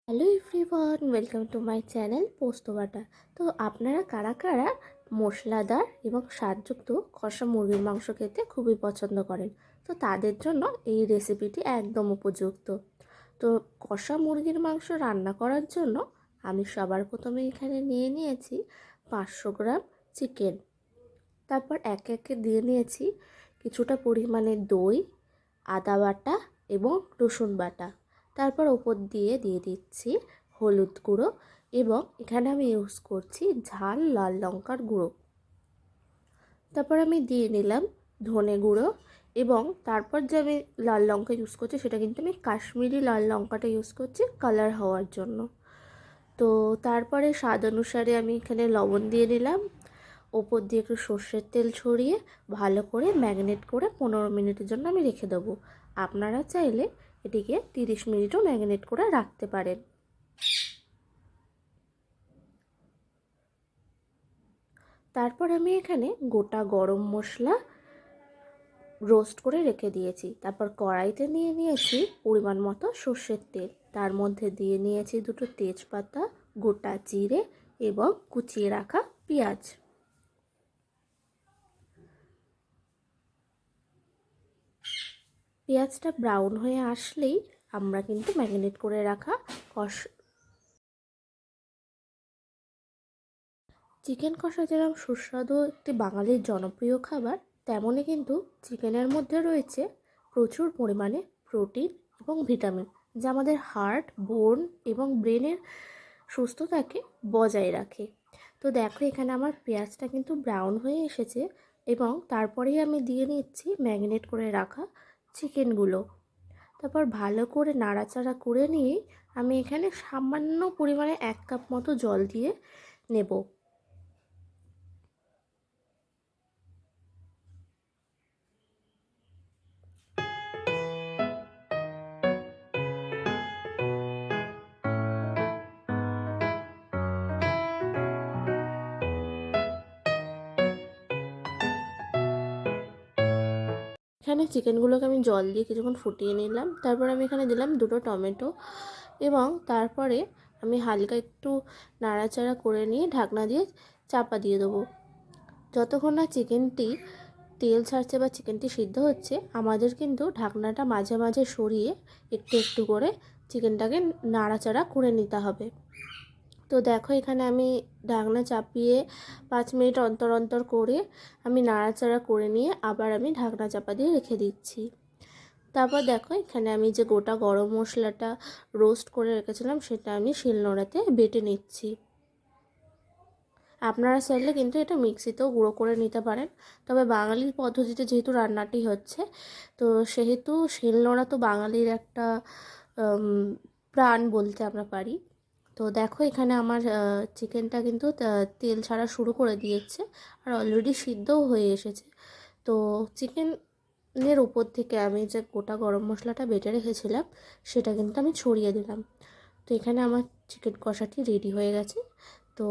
Hello everyone, welcome to my channel পোস্ত বাটা। তো আপনারা কারা কারা মশলাদার এবং স্বাদযুক্ত কষা মুরগির মাংস খেতে খুবই পছন্দ করেন? তো তাদের জন্য এই রেসিপিটি একদম উপযুক্ত। তো কষা মুরগির মাংস রান্না করার জন্য আমি সবার প্রথমে এখানে নিয়ে নিয়েছি 500 গ্রাম চিকেন। তারপর একে একে দিয়ে নিয়েছি কিছুটা পরিমাণে দই, আদা বাটা এবং রসুন বাটা। তারপর ওপর দিয়ে দিয়ে দিচ্ছি হলুদ গুঁড়ো এবং এখানে আমি ইউজ করছি ঝাল লাল লঙ্কার গুঁড়ো। তারপর আমি দিয়ে নিলাম ধনে গুঁড়ো এবং তারপর যে আমি লাল লঙ্কা ইউজ করছি সেটা কিন্তু আমি কাশ্মীরি লাল লঙ্কাটা ইউজ করছি কালার হওয়ার জন্য। তো তারপরে স্বাদ অনুসারে আমি এখানে লবণ দিয়ে নিলাম। ওপর দিয়ে একটু সর্ষের তেল ছড়িয়ে ভালো করে ম্যারিনেট করে 15 মিনিটের জন্য আমি রেখে দেবো। আপনারা চাইলে এটিকে 30 মিনিটও ম্যারিনেট করে রাখতে পারেন। তারপর আমি এখানে গোটা গরম মশলা রোস্ট করে রেখে দিয়েছি। তারপর কড়াইতে নিয়ে নিয়েছি পরিমাণ মতো সর্ষের তেল, তার মধ্যে দিয়ে নিয়েছি দুটো তেজপাতা, গোটা জিরে এবং কুচিয়ে রাখা পেঁয়াজ। পেঁয়াজটা ব্রাউন হয়ে আসলেই আমরা কিন্তু ম্যারিনেট করে রাখা চিকেন কষা যেরকম সুস্বাদু একটি বাঙালির জনপ্রিয় খাবার, তেমনই কিন্তু চিকেনের মধ্যে রয়েছে প্রচুর পরিমাণে প্রোটিন এবং ভিটামিন, যা আমাদের হার্ট, বোন এবং ব্রেনের সুস্থতাকে বজায় রাখে। তো দেখো এখানে আমার পেঁয়াজটা কিন্তু ব্রাউন হয়ে এসেছে এবং তারপরেই আমি দিয়ে নিচ্ছি ম্যারিনেট করে রাখা চিকেনগুলো। তারপর ভালো করে নাড়াচাড়া করে নিয়ে আমি এখানে সামান্য পরিমাণে 1 কাপ মতো জল দিয়ে নেব। এখানে চিকেনগুলোকে আমি জল দিয়ে কিছুক্ষণ ফুটিয়ে নিলাম। তারপর আমি এখানে দিলাম দুটো টমেটো এবং তারপরে আমি হালকা একটু নাড়াচাড়া করে নিয়ে ঢাকনা দিয়ে চাপা দিয়ে দেবো। যতক্ষণ না চিকেনটি তেল ছাড়ছে বা চিকেনটি সিদ্ধ হচ্ছে, আমাদের কিন্তু ঢাকনাটা মাঝে মাঝে সরিয়ে একটু একটু করে চিকেনটাকে নাড়াচাড়া করে নিতে হবে। তো দেখো এখানে আমি ঢাকনা চাপিয়ে 5 মিনিট অন্তর অন্তর করে আমি নাড়াচাড়া করে নিয়ে আবার আমি ঢাকনা চাপা দিয়ে রেখে দিচ্ছি। তারপর দেখো এখানে আমি যে গোটা গরম মশলাটা রোস্ট করে রেখেছিলাম সেটা আমি শিলনোড়াতে বেটে নিচ্ছি। আপনারা চাইলে কিন্তু এটা মিক্সিতেও গুঁড়ো করে নিতে পারেন, তবে বাঙালির পদ্ধতিতে যেহেতু রান্নাটি হচ্ছে, তো সেহেতু শিলনোড়া তো বাঙালির একটা প্রাণ বলতে আমরা পারি। তো দেখো এখানে আমার চিকেনটা কিন্তু তেল ছাড়া শুরু করে দিয়েছে আর অলরেডি সিদ্ধও হয়ে এসেছে। তো চিকেনের উপর থেকে আমি যে গোটা গরম মশলাটা বেটে রেখেছিলাম সেটা কিন্তু আমি ছড়িয়ে দিলাম। তো এখানে আমার চিকেন কষাটি রেডি হয়ে গেছে। তো